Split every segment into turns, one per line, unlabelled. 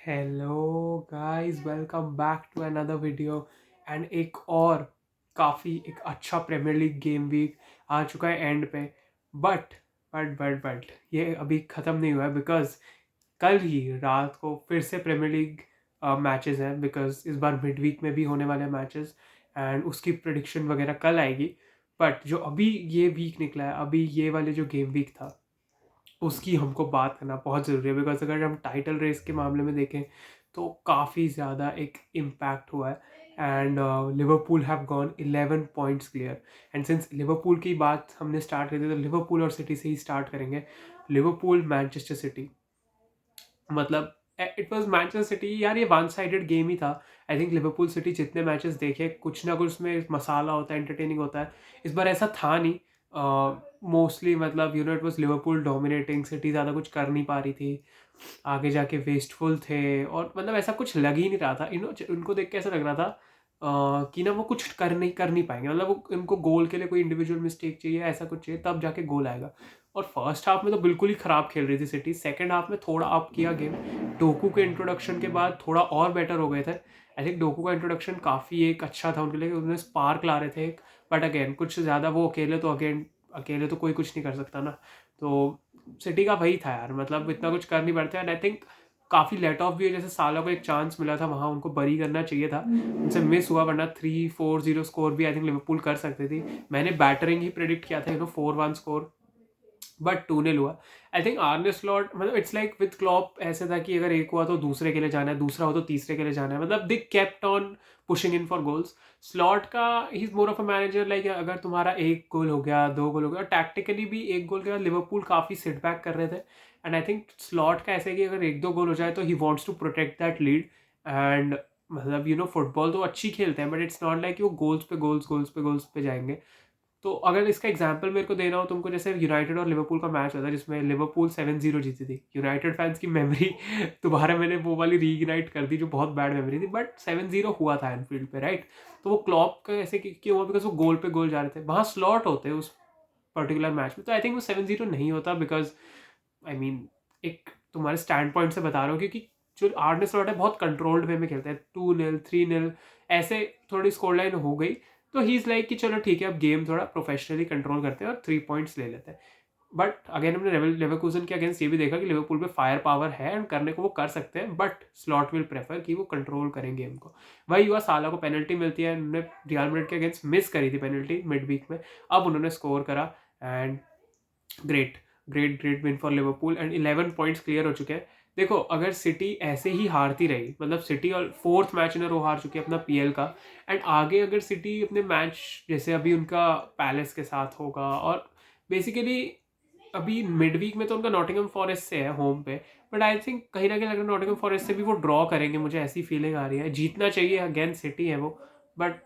Hello guys, welcome back to another video. And एक और काफ़ी एक अच्छा प्रीमियर लीग गेम वीक आ चुका है एंड पे। बट ये अभी ख़त्म नहीं हुआ है बिकॉज कल ही रात को फिर से प्रीमियर लीग मैचेस हैं, बिकॉज इस बार मिड वीक में भी होने वाले मैचेस एंड उसकी प्रिडिक्शन वगैरह कल आएगी। बट जो अभी ये वीक निकला है, अभी ये वाले जो गेम वीक था उसकी हमको बात करना बहुत ज़रूरी है। बिकॉज अगर हम टाइटल रेस के मामले में देखें तो काफ़ी ज़्यादा एक इम्पैक्ट हुआ है। And Liverpool have gone 11 points clear. And since Liverpool की बात हमने स्टार्ट कर दी तो लिवरपूल और सिटी से ही स्टार्ट करेंगे। लिवरपूल मैनचेस्टर सिटी, मतलब इट वॉज मैनचेस्टर सिटी यार, ये वन साइडेड गेम ही था। आई थिंक लिवरपूल सिटी जितने मैचेस देखे कुछ ना कुछ उसमें मसाला होता है, एंटरटेनिंग होता है। इस बार ऐसा था नहीं। मोस्टली मतलब it was Liverpool dominating, city ज़्यादा कुछ कर नहीं पा रही थी, आगे जाके वेस्टफुल थे और मतलब ऐसा कुछ लग ही नहीं रहा था। उनको देख के ऐसा लग रहा था कि ना वो कुछ कर नहीं पाएंगे। मतलब वो उनको गोल के लिए कोई इंडिविजुअल मिस्टेक चाहिए, ऐसा कुछ चाहिए तब जाके गोल आएगा। और फर्स्ट हाफ में तो बिल्कुल ही ख़राब खेल रही थी सिटी। सेकंड हाफ में थोड़ा अप किया गेम, डोकू के इंट्रोडक्शन के बाद थोड़ा और बेटर हो गए थे। आई थिंक डोकू का इंट्रोडक्शन काफ़ी एक अच्छा था उनके लिए, उन्हें स्पार्क ला रहे थे एक। बट अगेन कुछ ज़्यादा वो अकेले तो कोई कुछ नहीं कर सकता ना। तो सिटी का वही था यार, मतलब इतना कुछ कर नहीं पाते। एंड आई थिंक काफ़ी लेट ऑफ भी है, जैसे सालों को एक चांस मिला था वहाँ उनको बरी करना चाहिए था, उनसे मिस हुआ। वरना 3-4-0 स्कोर भी आई थिंक लिवरपूल कर सकती थी। मैंने बैटरिंग ही प्रेडिक्ट किया था 4-1 स्कोर, बट 2-0 हुआ। आई थिंक आर्ने स्लॉट, मतलब इट्स लाइक विद क्लॉप ऐसे था कि अगर एक हुआ तो दूसरे के लिए जाना है, दूसरा हो तो तीसरे के लिए जाना है। मतलब they kept on pushing in for goals. Slot का he is more of a manager, like अगर तुम्हारा एक गोल हो गया, दो गोल हो गया, और टैक्टिकली भी एक गोल के बाद लिवरपूल काफ़ी सिट बैक कर रहे थे। एंड आई थिंक स्लॉट का ऐसे कि अगर एक दो गोल हो जाए तो he wants to protect that lead. And मतलब फुटबॉल तो अच्छी खेलते हैं, बट इट्स नॉट लाइक वो गोल्स पे जाएंगे। तो अगर इसका एग्जाम्पल मेरे को देना हो तुमको, जैसे यूनाइटेड और लिवरपूल का मैच होता है जिसमें लिवरपूल 7-0 जीती थी। यूनाइटेड फैंस की मेमोरी दोबारा मैंने वो वाली रीइग्नाइट कर दी जो बहुत बैड मेमोरी थी, बट 7-0 हुआ था एनफील्ड पे, राइट। तो वो क्लॉप का ऐसे क्यों हुआ, बिकॉज वो गोल पे गोल जा रहे थे, वहाँ स्लॉट होते उस पर्टिकुलर मैच में। तो आई थिंक वो 7-0 नहीं होता, बिकॉज आई मीन एक तुम्हारे स्टैंड पॉइंट से बता रहा हूँ, क्योंकि जो आर्ने स्लॉट है बहुत कंट्रोल्ड वे में खेलते हैं। 2-0 3-0 ऐसे थोड़ी स्कोर लाइन हो गई तो ही इज़ लाइक कि चलो ठीक है, अब गेम थोड़ा प्रोफेशनली कंट्रोल करते हैं और 3 पॉइंट्स ले लेते हैं। बट अगेन हमने लेवरकुसन के अगेंस्ट ये भी देखा कि लिवरपूल पे फायर पावर है एंड करने को वो कर सकते हैं, बट स्लॉट विल प्रेफर कि वो कंट्रोल करें गेम को। वही हुआ, साला को पेनल्टी मिलती है, उन्होंने रियल मैड्रिड के अगेंस्ट मिस करी थी पेनल्टी मिड वीक में, अब उन्होंने स्कोर करा। And great great win for Liverpool and 11 points clear हो चुके हैं। देखो अगर सिटी ऐसे ही हारती रही, मतलब सिटी और फोर्थ मैच इन रो हार चुकी है अपना पीएल का। एंड आगे अगर सिटी अपने मैच, जैसे अभी उनका पैलेस के साथ होगा, और बेसिकली अभी मिड वीक में तो उनका नॉटिंघम फॉरेस्ट से है होम पे। बट आई थिंक कहीं ना कहीं लग रहा है नॉटिंघम फॉरेस्ट से भी वो ड्रॉ करेंगे, मुझे ऐसी फीलिंग आ रही है। जीतना चाहिए, अगेंस्ट सिटी है वो, बट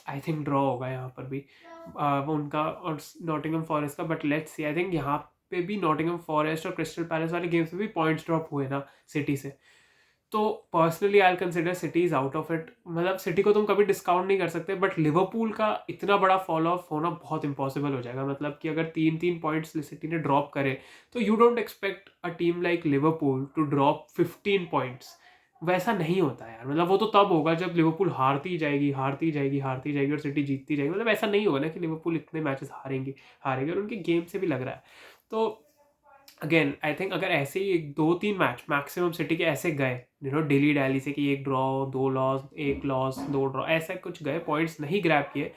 आई थिंक ड्रॉ होगा यहाँ पर भी वो उनका और नॉटिंघम फॉरेस्ट का। But let's see, I think यहाँ पे भी नॉटिंघम फॉरेस्ट और क्रिस्टल पैलेस वाले गेम्स में भी पॉइंट्स ड्रॉप हुए ना सिटी से। तो personally I consider city is out of it. मतलब सिटी को तुम कभी डिस्काउंट नहीं कर सकते, बट लिवरपूल का इतना बड़ा फॉल ऑफ होना बहुत इंपॉसिबल हो जाएगा। मतलब कि अगर 3-3 पॉइंट्स सिटी ने ड्रॉप करे तो you don't expect a team like Liverpool to drop 15 points. वैसा नहीं होता यार, मतलब वो तो तब होगा जब लिवरपूल हारती जाएगी और सिटी जीतती जाएगी। मतलब ऐसा नहीं होगा ना कि लिवरपूल इतने मैचेस हारेंगे और उनके गेम से भी लग रहा है। तो अगेन आई थिंक अगर ऐसे ही 2-3 मैच मैक्सिमम सिटी के ऐसे गए, डेली डैली से कि एक ड्रॉ, दो लॉस, एक लॉस, दो ड्रॉ, ऐसा कुछ गए, पॉइंट्स नहीं ग्रैब किए,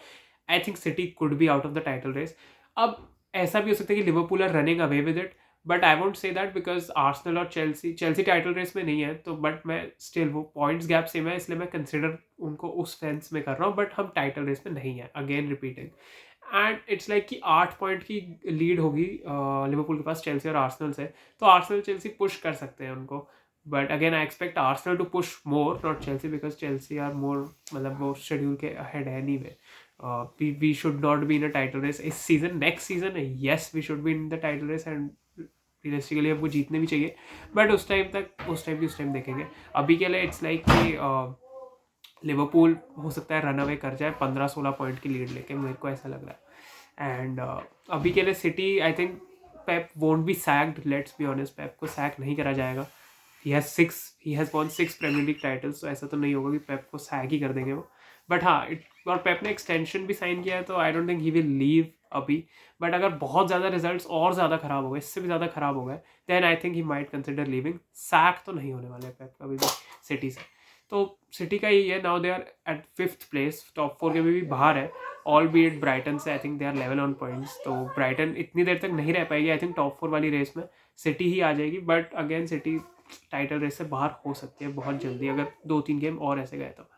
I think City could be out of the title race. अब ऐसा भी हो सकता है कि Liverpool are running away with it, but I won't say that because Arsenal और चेल्सी टाइटल रेस में नहीं है। तो बट मैं स्टिल, वो पॉइंट्स गैप सेम है, इसलिए मैं कंसिडर उनको उस सेंस में कर रहा हूँ, बट हम टाइटल रेस में नहीं है, again repeating. And it's like कि 8 पॉइंट की लीड होगी लिवरपूल के पास चेल्सी और आर्सेनल से। तो आर्सेनल चेल्सी पुश कर सकते हैं उनको, but again I expect Arsenal to push more not Chelsea, because Chelsea are more, मतलब वो शेड्यूल के अहेड है नहीं way. We should not be in a title race this season. Next season yes we should be in the title race and realistically हमको जीतने भी चाहिए, but उस टाइम देखेंगे। अभी के लिए इट्स लाइक कि लिवरपूल हो सकता है रन अवे कर जाए 15-16 पॉइंट की लीड लेके, मेरे को ऐसा लग रहा है। एंड अभी के लिए City, I think Pep won't be sacked, let's be honest, Pep को सैक नहीं करा जाएगा। He has won 6 Premier League titles, तो ऐसा तो नहीं होगा कि पेप को सैक ही कर देंगे वो। बट हाँ, और पेप ने एक्सटेंशन भी साइन किया है, तो I don't think he will leave अभी। बट अगर बहुत ज़्यादा रिजल्ट्स और ज़्यादा ख़राब हो गए, इससे भी ज़्यादा ख़राब हो गए, then I think he might consider leaving. Sack तो नहीं होने वाले पेप कभी भी सिटी से। तो सिटी का ही है, now they are at 5th place, top 4 के भी बाहर है। ऑल बी इट ब्राइटन से I think they are level on points, तो ब्राइटन इतनी देर तक नहीं रह पाएगी आई थिंक टॉप 4 वाली रेस में, सिटी ही आ जाएगी। But again City title race से बाहर हो सकती है बहुत जल्दी, अगर 2-3 गेम और ऐसे गए तो।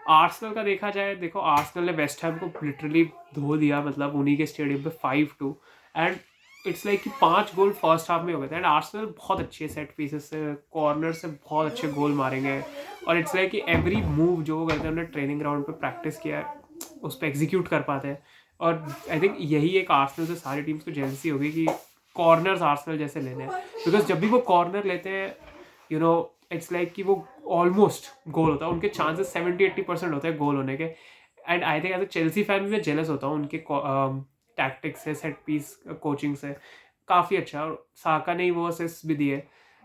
आर्सेनल का देखा जाए, देखो आर्सेनल ने वेस्ट हैम को लिटरली धो दिया, मतलब उन्हीं के स्टेडियम पे 5-2, एंड इट्स लाइक कि 5 गोल फर्स्ट हाफ में हो गए थे। एंड आर्सेनल बहुत अच्छी है सेट पीसेस से, कॉर्नर से बहुत अच्छे गोल मारेंगे, और इट्स लाइक कि एवरी मूव जो वो करते हैं, उन्होंने ट्रेनिंग ग्राउंड पे प्रैक्टिस किया है, उस पर एग्जीक्यूट कर पाते हैं। और आई थिंक यही एक आर्सेनल से सारी टीम्स को जेलसी होगी कि कॉर्नर्स आर्सेनल जैसे लेने हैं, बिकॉज जब भी वो कॉर्नर लेते हैं, यू नो, इट्स लाइक कि वो ऑलमोस्ट गोल होता है, उनके चांसेस 70-80% होते हैं गोल होने के। And I think as a Chelsea fan भी मैं जेलस होता हूँ उनके टैक्टिक्स से, सेट पीस कोचिंग से, काफ़ी अच्छा। और साका ने वो असिस्ट भी दिए,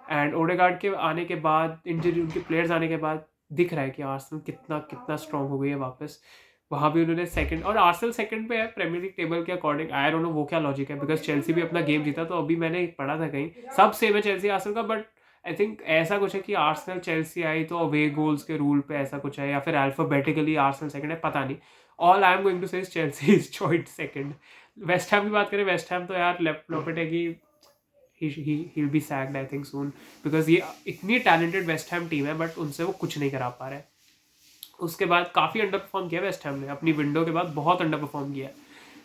एंड ओडेगार्ड के आने के बाद, इंजरी उनके प्लेयर्स आने के बाद दिख रहा है कि आर्सेनल कितना कितना स्ट्रॉन्ग हो गई है वापस। वहाँ भी उन्होंने सेकंड, और आर्सेनल सेकंड पे है प्रीमियर लीग टेबल के अकॉर्डिंग। आई डोंट नो वो क्या लॉजिक है, बिकॉज चेल्सी भी अपना गेम जीता, तो अभी मैंने पढ़ा था कहीं सब सेम है चेल्सी आर्सेनल का। बट आई थिंक ऐसा कुछ है कि आर्सेनल चेल्सी आई तो अवे गोल्स के रूल पे ऐसा कुछ है, या फिर अल्फाबेटिकली आर्सेनल सेकंड है, पता नहीं। All I am going to say Chelsea is joint second. West Ham की बात करें, वेस्ट हैम तो यार लोपेटेगी he'll be sacked I think soon, because ये इतनी टैलेंटेड वेस्ट हैम टीम है, बट उनसे वो कुछ नहीं करा पा रहे। उसके बाद काफ़ी अंडर परफॉर्म किया वेस्ट हैम ने, अपनी विंडो के बाद बहुत अंडर परफॉर्म किया।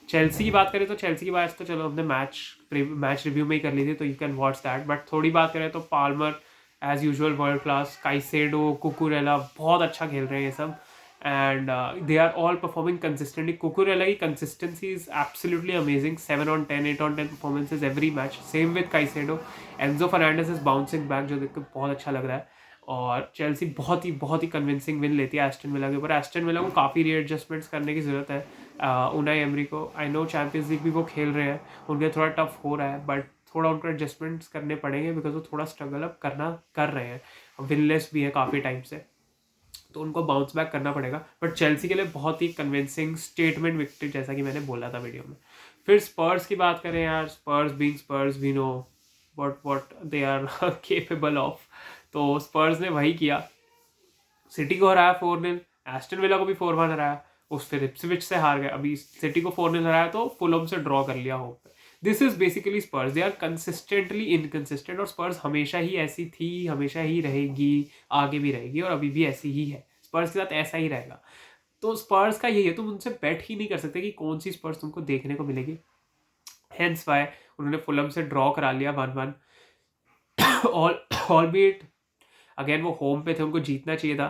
चेल्सी की बात करें तो चेल्सी की बात तो चलो हमने मैच रिव्यू में ही कर ली थी, तो you can watch that. But थोड़ी बात करें तो Palmer as usual world class, Caicedo, Cucurella बहुत अच्छा खेल रहे हैं ये सब, and they are all performing consistently. Cucurella की consistency is absolutely amazing, 7/10, 8/10 performances every match. Same with Caicedo. Enzo Fernandez is bouncing back, जो देख के बहुत अच्छा लग रहा है। और चेल्सी बहुत ही कन्विंसिंग विन लेती है एस्टन विला के ऊपर। एस्टन विला को काफ़ी रीएडजस्टमेंट्स करने की ज़रूरत है। उनाई एमरी को, आई नो चैंपियंस लीग भी वो खेल रहे हैं, उनके थोड़ा टफ हो रहा है, बट थोड़ा उनको एडजस्टमेंट्स करने पड़ेंगे, बिकॉज वो थोड़ा स्ट्रगल अप कर रहे हैं, विनलेस भी है काफ़ी टाइम से, तो उनको बाउंस बैक करना पड़ेगा। बट चेल्सी के लिए बहुत ही कन्विंसिंग स्टेटमेंट विक्ट्री, जैसा कि मैंने बोला था वीडियो में। फिर स्पर्स की बात करें यार, Spurs being Spurs, we know what they are capable of. तो स्पर्स ने वही किया, सिटी को हराया 4-0, एस्टन विला को भी 4-1 हराया, उस फिर इप्सविच से हार गए, अभी सिटी को 4-0 हराया, तो फुलहम से ड्रॉ कर लिया होप पे। This is basically Spurs, they are consistently inconsistent, और स्पर्स हमेशा ही ऐसी थी, हमेशा ही रहेगी, आगे भी रहेगी, और अभी भी ऐसी ही है, स्पर्स के साथ ऐसा ही रहेगा। तो स्पर्स का यही है, तुम उनसे बेट ही नहीं कर सकते कि कौन सी स्पर्स तुमको देखने को मिलेगी। हेंस वाई उन्होंने फुलहम से ड्रॉ करा लिया 1-1। ऑल बी इट अगेन वो होम पे थे, उनको जीतना चाहिए था,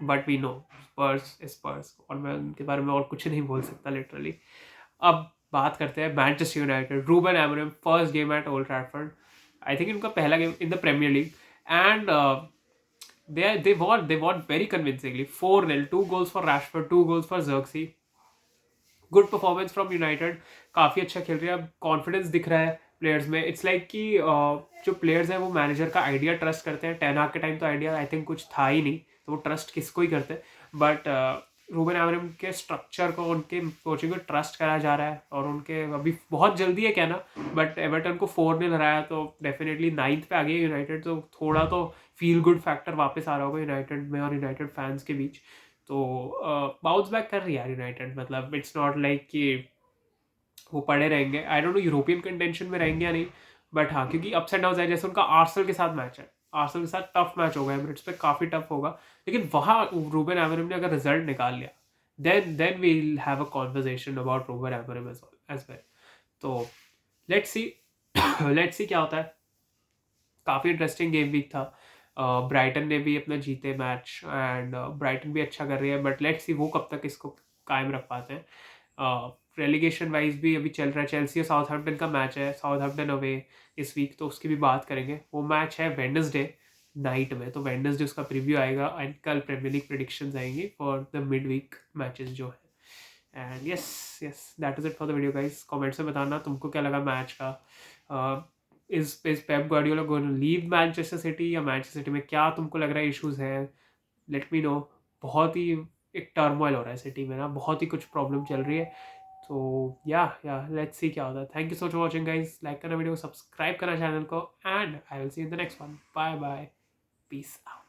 बट वी नो स्पर्स, और मैं उनके बारे में और कुछ नहीं बोल सकता लिटरली। अब बात करते हैं Manchester United. Ruben Amorim first game at Old Trafford, I think इनका पहला game in the Premier League, and they won very convincingly 4-0, 2 goals for Rashford, 2 goals for Xerxes। Good performance from United, काफ़ी अच्छा खेल रही है, अब confidence दिख रहा है प्लेयर्स में। इट्स लाइक कि जो प्लेयर्स हैं वो मैनेजर का आइडिया ट्रस्ट करते हैं। टेन हाग के टाइम तो आइडिया आई थिंक कुछ था ही नहीं, तो वो ट्रस्ट किसको ही करते, बट रूबन एमोरिम के स्ट्रक्चर को, उनके कोचिंग को ट्रस्ट करा जा रहा है, और उनके अभी बहुत जल्दी है कहना, बट एवर्टन को 4-0 हराया, तो डेफिनेटली 9th पे आ गई यूनाइटेड, तो थोड़ा तो फील गुड फैक्टर वापस आ रहा होगा यूनाइटेड में और यूनाइटेड फैंस के बीच। तो बाउंस बैक कर रही है यार यूनाइटेड, मतलब इट्स नॉट लाइक कि वो पड़े रहेंगे। I don't know European contention में रहेंगे या नहीं, बट हाँ, क्योंकि अप्स एंड डाउन है, जैसे उनका आर्सेनल के साथ मैच है, आर्सेनल के साथ टफ मैच होगा, एमिरेट्स पे काफ़ी टफ होगा, लेकिन वहाँ रूबन एमोरिम ने अगर रिजल्ट निकाल लिया, then we will have a conversation about Ruben Amorim as well. तो लेट्स सी लेट्स सी क्या होता है। काफ़ी इंटरेस्टिंग गेम वीक था। ब्राइटन ने भी अपना जीते मैच, एंड ब्राइटन भी अच्छा कर रही है, बट लेट्स सी वो कब तक इसको कायम रख पाते हैं। रेलीगेशन वाइज भी अभी चल रहा है, चेल्सी और साउथहैम्पटन का मैच है, साउथहैम्पटन अवे इस वीक, तो उसकी भी बात करेंगे। वो मैच है वेडनेसडे नाइट में, तो वेडनेसडे उसका प्रीव्यू आएगा, एंड कल प्रीमियर लीग प्रेडिक्शंस आएंगी for the midweek matches जो है। And yes that is it for the video guys. Comments में बताना तुमको क्या लगा मैच का। Is Pep Guardiola going to leave Manchester City, या मैनचेस्टर सिटी में क्या तुमको लग रहा है इश्यूज हैं, लेट मी नो। बहुत ही एक टर्मोइल हो रहा है सिटी में ना, बहुत ही कुछ प्रॉब्लम चल रही है। तो या लेट्स सी क्या होता है। Thank you so much for watching guys, like करना वीडियो को, सब्सक्राइब करना चैनल को, and I will see in the next one. Bye bye, peace out.